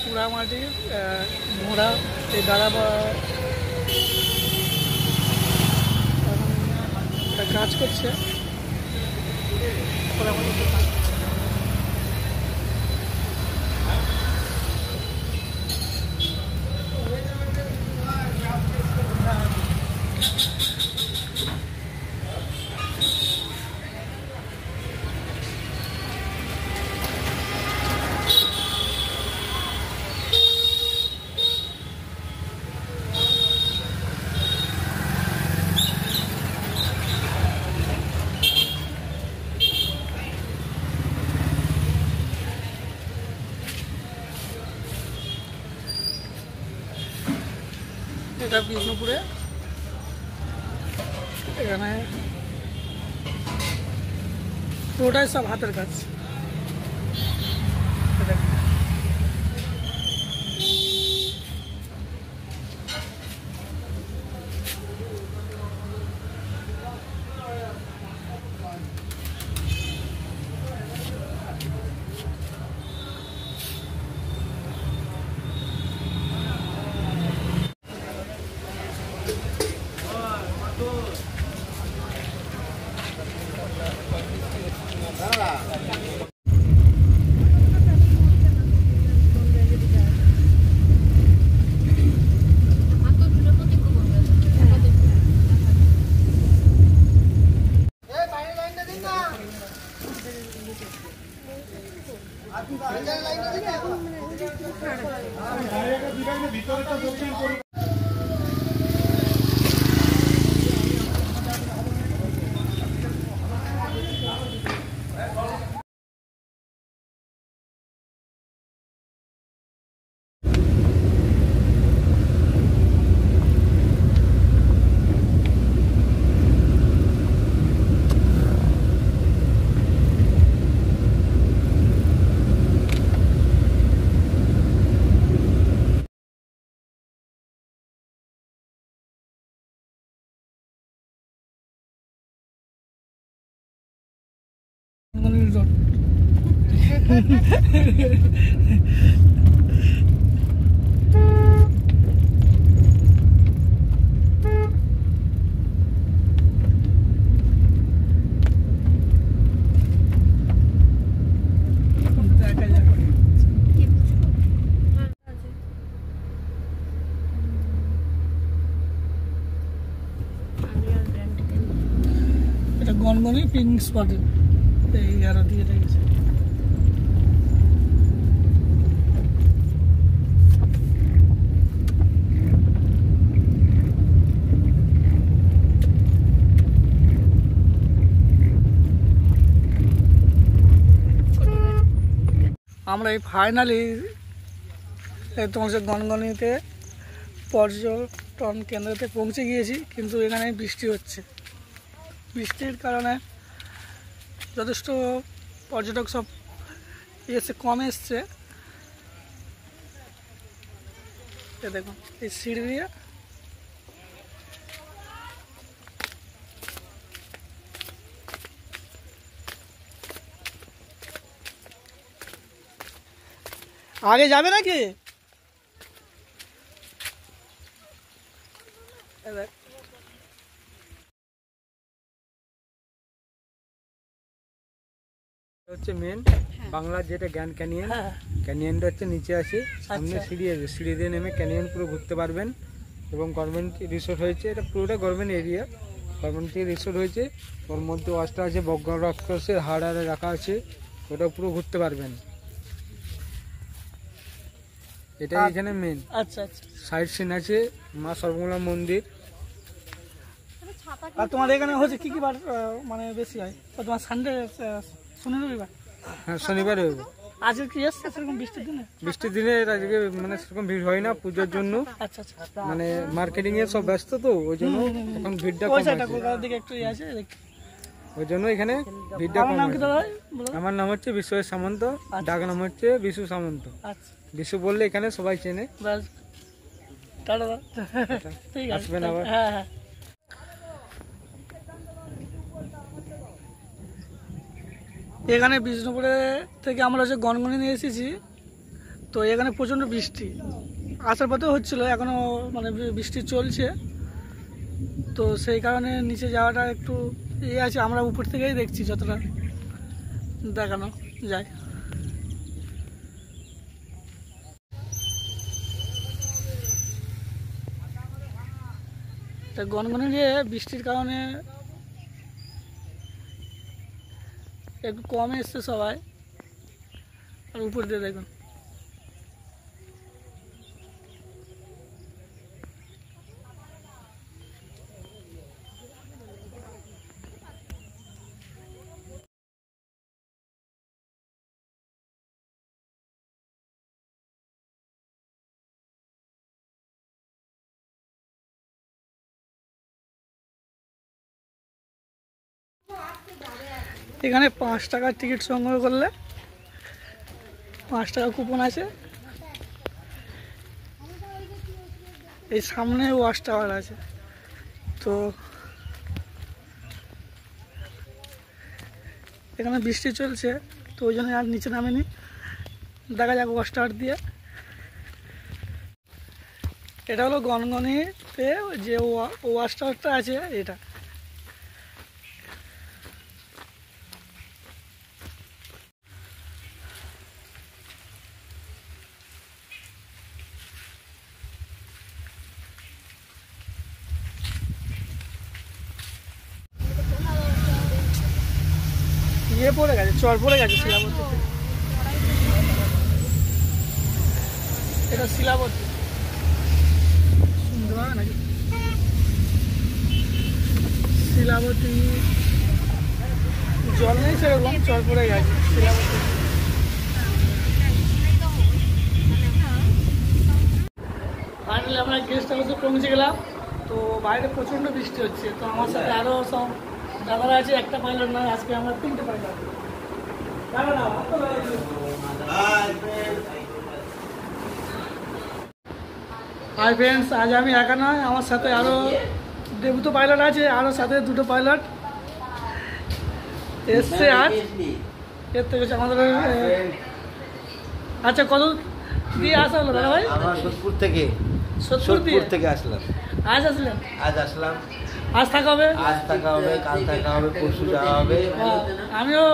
পোড়ামাটির ঘোড়া এই দ্বারা বা কাজ করছে। এটা বিষ্ণুপুরে, এখানে পুরোটাই সব হাতের কাজ। এটা গনগনি পিকনিক স্পটে এই আর দিয়ে রেখেছে। আমরা এই ফাইনালি তোমার গনগনিতে পর্যটন কেন্দ্রতে পৌঁছে গিয়েছি, কিন্তু এখানে বৃষ্টি হচ্ছে। বৃষ্টির কারণে যথেষ্ট পর্যটক সব কম এসছে। দেখুন এই সিঁড়ি দিয়ে আগে যাবে নাকি? হচ্ছে মেন বাংলার যেটা গ্র্যান্ড ক্যানিয়ন, ক্যানিয়নটা হচ্ছে নিচে আছে, সামনে সিঁড়ি আছে, সিঁড়ি দিয়ে নেমে ক্যানিয়ন পুরো ঘুরতে পারবেন। এবং গভর্নমেন্ট রিসোর্ট হয়েছে, এটা পুরোটা গভর্নমেন্ট এরিয়া, গভর্নমেন্ট থেকে রিসোর্ট হয়েছে। ওর মধ্যে ওয়াশটা আছে, বগ্ন রাক্ষসের হাড় হাড়ে রাখা আছে, ওটা পুরো ঘুরতে পারবেন। এটাই এখানে মেন। আচ্ছা আচ্ছা, সাইড সিন আছে, মা সর্বমঙ্গলা মন্দির। আর তোমার এখানে হচ্ছে কি কি বার মানে বেশি হয়? তোমার সানডে, শনি রবিবার? হ্যাঁ, শনিবার হবে। আজকে কি এসছে সেরকম বৃষ্টির দিনে? বৃষ্টির দিনে আজকে মানে সেরকম ভিড় হয় না পুজোর জন্য। আচ্ছা আচ্ছা, মানে মার্কেটিং এ সব ব্যস্ত তো, ওই জন্য এখন ভিড়টা কম আছে। কলকাতার দিকে একটু আছে, ওই জন্য এখানে ভিড়টা কম আছে। আমার নাম হচ্ছে বিশ্বজিৎ সামন্ত, ডাক নাম হচ্ছে বিশু সামন্ত। আচ্ছা, বিশু বললে এখানে সবাই চেনে। আসবেন আবার। হ্যাঁ হ্যাঁ। এখানে বিষ্ণুপুরে থেকে আমরা হচ্ছে গনগনি নিয়ে এসেছি। তো এখানে প্রচণ্ড বৃষ্টি, আসার পথেও হচ্ছিল, এখনও মানে বৃষ্টি চলছে। তো সেই কারণে নিচে যাওয়াটা একটু আছে, আমরা উপর থেকেই দেখছি যতটা দেখানো যায়। তা গনগনে গিয়ে বৃষ্টির কারণে একটু কমে এসছে সবাই। আর উপর দিয়ে দেখুন এখানে 5 টাকার টিকিট সংগ্রহ করলে 5 টাকা কুপন আছে। এই সামনে ওয়াচ টাওয়ার আছে। তো এখানে বৃষ্টি চলছে, তো ওই জন্য আর নিচে নামেনি। দেখা যাক ওয়াচ টাওয়ার দিয়ে। এটা হলো গনগনিতে যে ওয়াচ টাওয়ারটা আছে এটা। ইয়ে পড়ে গেছে, চর পড়ে গেছে শিলাবতী। এটা শিলাবতী শুনতে পাবে নাকি? শিলাবতী জল নেই সেরকম, চর পড়ে গেছে শিলাবতী। ফাইনালি আমরা গেস্ট হাউসে পৌঁছে গেলাম। তো বাইরে প্রচণ্ড বৃষ্টি হচ্ছে। তো আমার সাথে আরও সব দাদারা আছে, একটা পাইলট নয়, আজকে আমরা 3টে পাইলট। হাই ফ্রেন্ডস, আজ আমি একা নয়, আমার সাথে আরও দেবুতো পাইলট আছে, আরও সাথে 2টো পাইলট এসছে আজ। এর থেকে আমাদের আচ্ছা কত দিয়ে আসা হলো দাদা ভাই? আমরা সোদপুর থেকে আসলাম। আজ আসলেন? আজ আসলাম। আজ থাকা হবে? আজ থাকা হবে, কাল থাকা হবে, পরশু যাওয়া হবে। আমিও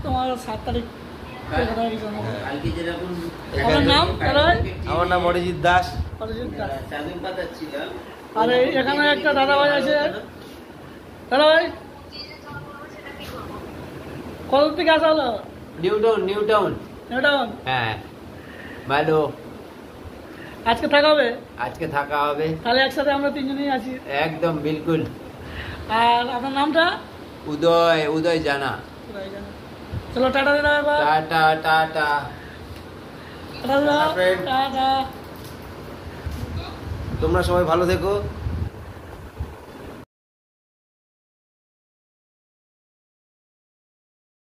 তোমার 7 তারিখ। আমার নাম দাদা ভাই? আমার নাম অরিজিৎ দাস। অরিজিৎ দাস। আর এখানে একটা দাদা ভাই আছে। দাদা ভাই কত থেকে আসা হলো? New town. হ্যাঁ, ভালো। আজকে থাকা হবে? আজকে থাকা হবে। তাহলে একসাথে আমরা 3 জনই আছি। একদম বিলকুল। আর আপনার নামটা? উদয় জানা। চলো টাটা দাদা। Tata tata. টাটা। তোমরা সবাই ভালো থেকো।